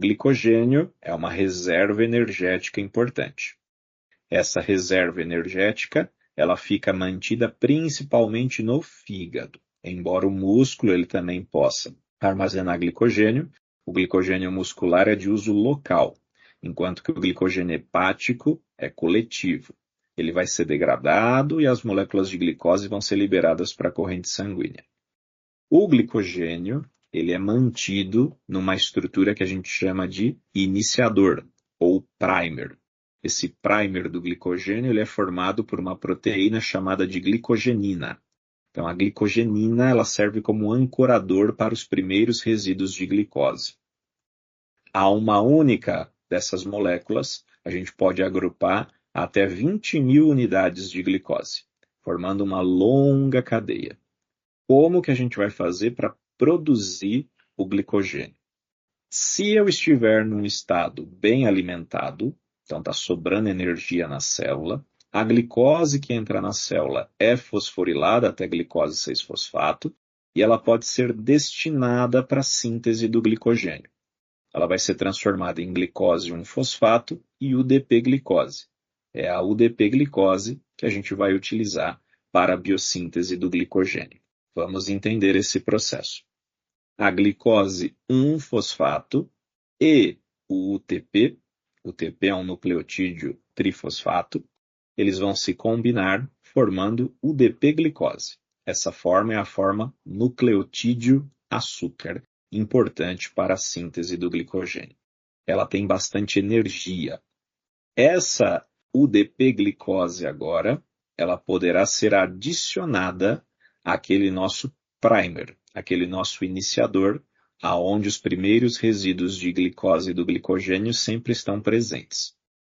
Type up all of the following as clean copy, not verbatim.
Glicogênio é uma reserva energética importante. Essa reserva energética, ela fica mantida principalmente no fígado. Embora o músculo ele também possa armazenar glicogênio, o glicogênio muscular é de uso local, enquanto que o glicogênio hepático é coletivo. Ele vai ser degradado e as moléculas de glicose vão ser liberadas para a corrente sanguínea. O glicogênio, ele é mantido numa estrutura que a gente chama de iniciador, ou primer. Esse primer do glicogênio ele é formado por uma proteína chamada de glicogenina. Então, a glicogenina ela serve como ancorador para os primeiros resíduos de glicose. A uma única dessas moléculas, a gente pode agrupar até 20.000 unidades de glicose, formando uma longa cadeia. Como que a gente vai fazer para produzir o glicogênio? Se eu estiver num estado bem alimentado, então está sobrando energia na célula, a glicose que entra na célula é fosforilada até glicose 6-fosfato e ela pode ser destinada para a síntese do glicogênio. Ela vai ser transformada em glicose 1-fosfato e UDP-glicose. É a UDP-glicose que a gente vai utilizar para a biossíntese do glicogênio. Vamos entender esse processo. A glicose 1-fosfato e o UTP é um nucleotídeo trifosfato, eles vão se combinar formando UDP-glicose. Essa forma é a forma nucleotídeo-açúcar, importante para a síntese do glicogênio. Ela tem bastante energia. Essa UDP-glicose agora, ela poderá ser adicionada àquele nosso primer, aquele nosso iniciador, aonde os primeiros resíduos de glicose do glicogênio sempre estão presentes.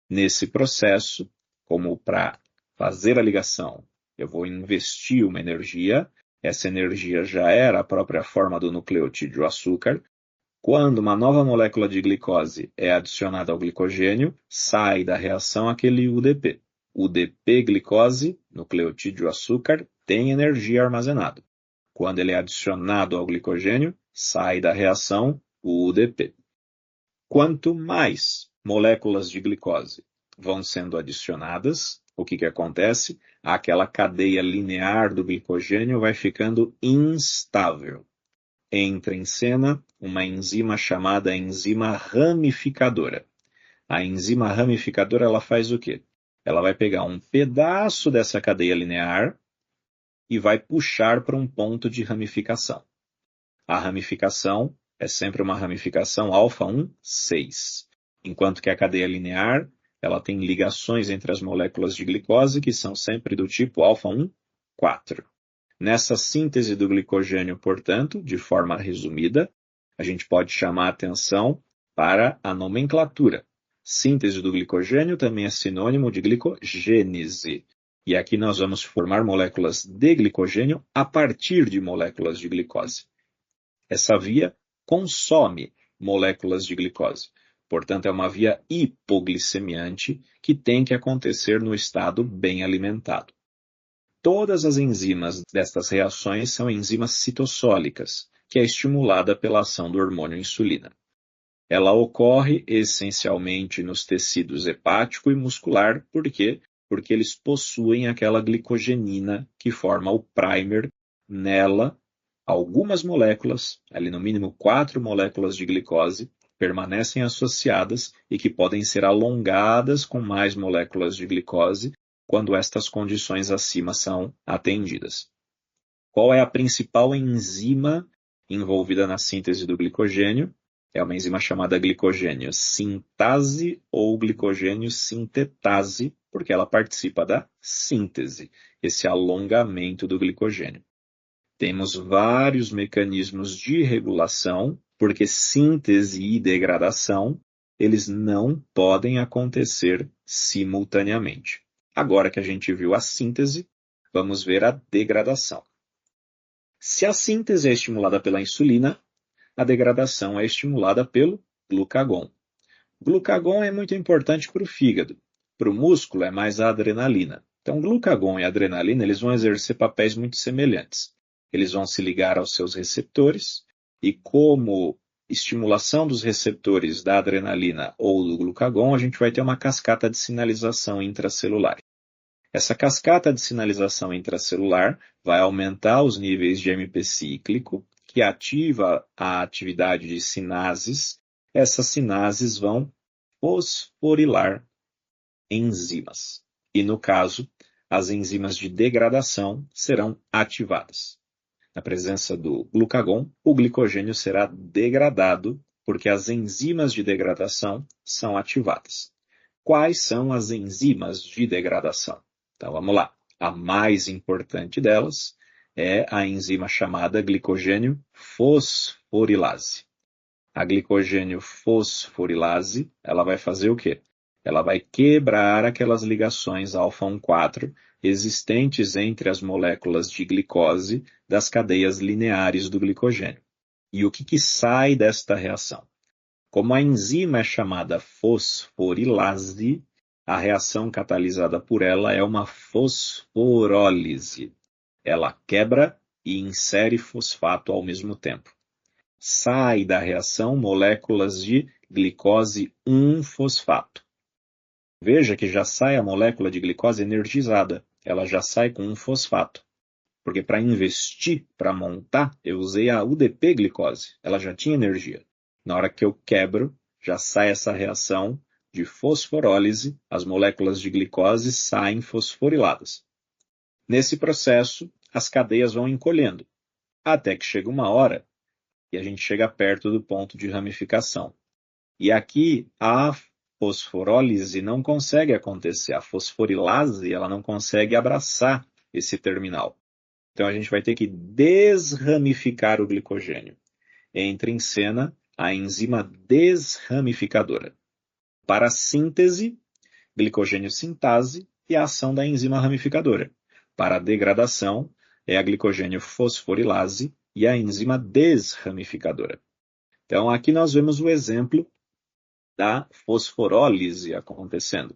Nesse processo, como para fazer a ligação, eu vou investir uma energia, essa energia já era a própria forma do nucleotídeo açúcar. Quando uma nova molécula de glicose é adicionada ao glicogênio, sai da reação aquele UDP. UDP-glicose, nucleotídeo açúcar, tem energia armazenada. Quando ele é adicionado ao glicogênio, sai da reação o UDP. Quanto mais moléculas de glicose vão sendo adicionadas, o que acontece? Aquela cadeia linear do glicogênio vai ficando instável. Entra em cena uma enzima chamada enzima ramificadora. A enzima ramificadora ela faz o quê? Ela vai pegar um pedaço dessa cadeia linear e vai puxar para um ponto de ramificação. A ramificação é sempre uma ramificação alfa 1, 6, enquanto que a cadeia linear ela tem ligações entre as moléculas de glicose que são sempre do tipo alfa 1, 4. Nessa síntese do glicogênio, portanto, de forma resumida, a gente pode chamar a atenção para a nomenclatura. Síntese do glicogênio também é sinônimo de glicogênese. E aqui nós vamos formar moléculas de glicogênio a partir de moléculas de glicose. Essa via consome moléculas de glicose. Portanto, é uma via hipoglicemiante que tem que acontecer no estado bem alimentado. Todas as enzimas destas reações são enzimas citossólicas, que é estimulada pela ação do hormônio insulina. Ela ocorre essencialmente nos tecidos hepático e muscular, por quê? Porque eles possuem aquela glicogenina que forma o primer. Nela, algumas moléculas, ali no mínimo 4 moléculas de glicose, permanecem associadas e que podem ser alongadas com mais moléculas de glicose quando estas condições acima são atendidas. Qual é a principal enzima envolvida na síntese do glicogênio? É uma enzima chamada glicogênio sintase ou glicogênio sintetase, porque ela participa da síntese, esse alongamento do glicogênio. Temos vários mecanismos de regulação, porque síntese e degradação, eles não podem acontecer simultaneamente. Agora que a gente viu a síntese, vamos ver a degradação. Se a síntese é estimulada pela insulina, a degradação é estimulada pelo glucagon. Glucagon é muito importante para o fígado. Para o músculo é mais a adrenalina. Então, glucagon e adrenalina eles vão exercer papéis muito semelhantes. Eles vão se ligar aos seus receptores e como estimulação dos receptores da adrenalina ou do glucagon, a gente vai ter uma cascata de sinalização intracelular. Essa cascata de sinalização intracelular vai aumentar os níveis de AMP cíclico, que ativa a atividade de sinases. Essas sinases vão fosforilar enzimas. E, no caso, as enzimas de degradação serão ativadas. Na presença do glucagon, o glicogênio será degradado porque as enzimas de degradação são ativadas. Quais são as enzimas de degradação? Então, vamos lá. A mais importante delas é a enzima chamada glicogênio fosforilase. A glicogênio fosforilase, ela vai fazer o quê? Ela vai quebrar aquelas ligações alfa-1,4 existentes entre as moléculas de glicose das cadeias lineares do glicogênio. E o que sai desta reação? Como a enzima é chamada fosforilase, a reação catalisada por ela é uma fosforólise. Ela quebra e insere fosfato ao mesmo tempo. Sai da reação moléculas de glicose 1-fosfato. Veja que já sai a molécula de glicose energizada. Ela já sai com um fosfato. Porque para investir, para montar, eu usei a UDP-glicose. Ela já tinha energia. Na hora que eu quebro, já sai essa reação de fosforólise, as moléculas de glicose saem fosforiladas. Nesse processo, as cadeias vão encolhendo, até que chega uma hora e a gente chega perto do ponto de ramificação. E aqui a fosforólise não consegue acontecer, a fosforilase ela não consegue abraçar esse terminal. Então a gente vai ter que desramificar o glicogênio. Entra em cena a enzima desramificadora. Para a síntese, glicogênio sintase e a ação da enzima ramificadora. Para a degradação, é a glicogênio fosforilase e a enzima desramificadora. Então, aqui nós vemos o exemplo da fosforólise acontecendo.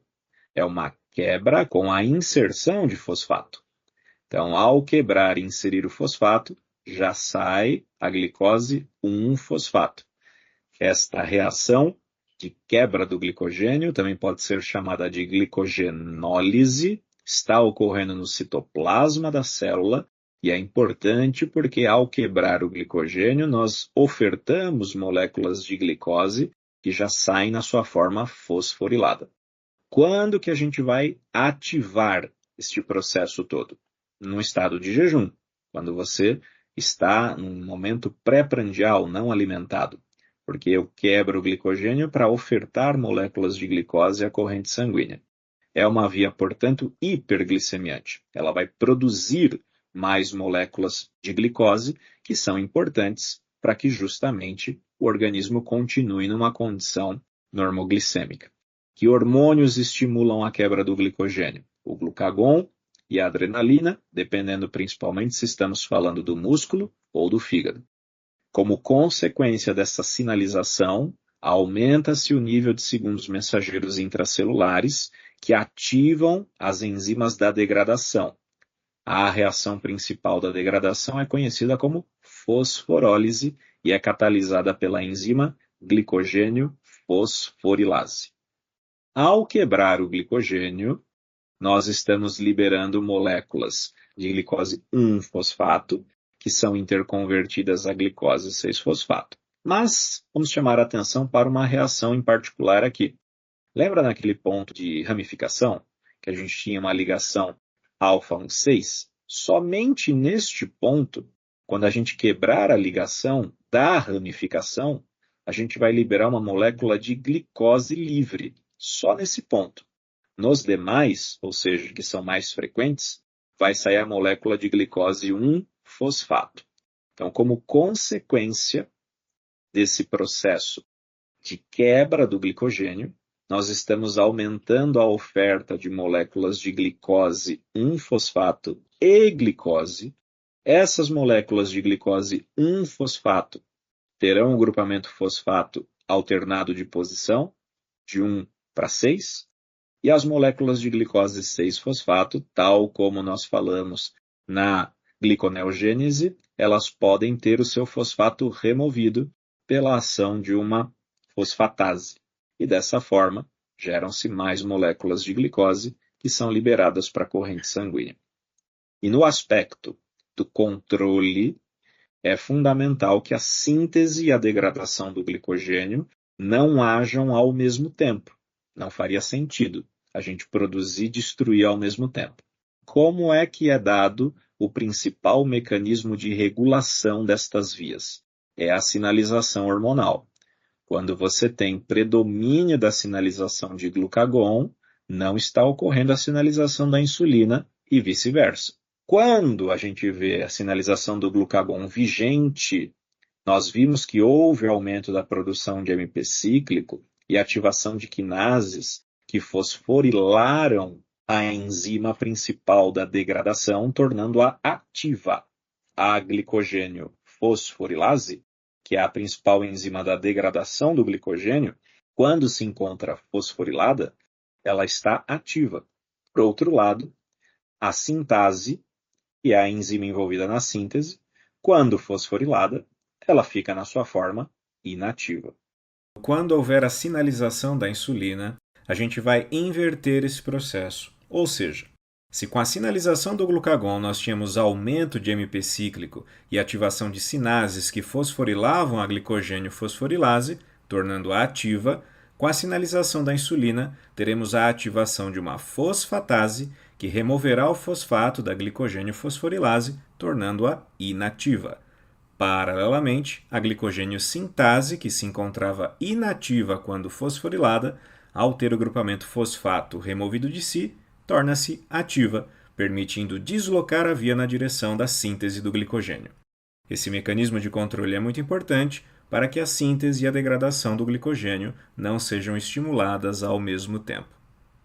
É uma quebra com a inserção de fosfato. Então, ao quebrar e inserir o fosfato, já sai a glicose 1-fosfato. Esta reação de quebra do glicogênio, também pode ser chamada de glicogenólise, está ocorrendo no citoplasma da célula e é importante porque ao quebrar o glicogênio, nós ofertamos moléculas de glicose que já saem na sua forma fosforilada. Quando que a gente vai ativar este processo todo? No estado de jejum, quando você está num momento pré-prandial, não alimentado. Porque eu quebro o glicogênio para ofertar moléculas de glicose à corrente sanguínea. É uma via, portanto, hiperglicemiante. Ela vai produzir mais moléculas de glicose que são importantes para que justamente o organismo continue numa condição normoglicêmica. Que hormônios estimulam a quebra do glicogênio? O glucagon e a adrenalina, dependendo principalmente se estamos falando do músculo ou do fígado. Como consequência dessa sinalização, aumenta-se o nível de segundos mensageiros intracelulares que ativam as enzimas da degradação. A reação principal da degradação é conhecida como fosforólise e é catalisada pela enzima glicogênio fosforilase. Ao quebrar o glicogênio, nós estamos liberando moléculas de glicose 1-fosfato, que são interconvertidas a glicose 6-fosfato. Mas vamos chamar a atenção para uma reação em particular aqui. Lembra naquele ponto de ramificação, que a gente tinha uma ligação alfa-1,6? Somente neste ponto, quando a gente quebrar a ligação da ramificação, a gente vai liberar uma molécula de glicose livre, só nesse ponto. Nos demais, ou seja, que são mais frequentes, vai sair a molécula de glicose 1-fosfato. Então, como consequência desse processo de quebra do glicogênio, nós estamos aumentando a oferta de moléculas de glicose 1-fosfato e glicose. Essas moléculas de glicose 1-fosfato terão um grupamento fosfato alternado de posição, de 1 para 6, e as moléculas de glicose 6-fosfato, tal como nós falamos na gliconeogênese, elas podem ter o seu fosfato removido pela ação de uma fosfatase. E dessa forma, geram-se mais moléculas de glicose que são liberadas para a corrente sanguínea. E no aspecto do controle, é fundamental que a síntese e a degradação do glicogênio não hajam ao mesmo tempo. Não faria sentido a gente produzir e destruir ao mesmo tempo. Como é que é dado o principal mecanismo de regulação destas vias? É a sinalização hormonal. Quando você tem predomínio da sinalização de glucagon, não está ocorrendo a sinalização da insulina e vice-versa. Quando a gente vê a sinalização do glucagon vigente, nós vimos que houve aumento da produção de AMP cíclico e ativação de quinases que fosforilaram a enzima principal da degradação, tornando-a ativa. A glicogênio fosforilase, que é a principal enzima da degradação do glicogênio, quando se encontra fosforilada, ela está ativa. Por outro lado, a sintase, que é a enzima envolvida na síntese, quando fosforilada, ela fica na sua forma inativa. Quando houver a sinalização da insulina, a gente vai inverter esse processo. Ou seja, se com a sinalização do glucagon nós tínhamos aumento de AMP cíclico e ativação de sinases que fosforilavam a glicogênio fosforilase, tornando-a ativa, com a sinalização da insulina teremos a ativação de uma fosfatase que removerá o fosfato da glicogênio fosforilase, tornando-a inativa. Paralelamente, a glicogênio sintase, que se encontrava inativa quando fosforilada, ao ter o grupamento fosfato removido de si, torna-se ativa, permitindo deslocar a via na direção da síntese do glicogênio. Esse mecanismo de controle é muito importante para que a síntese e a degradação do glicogênio não sejam estimuladas ao mesmo tempo.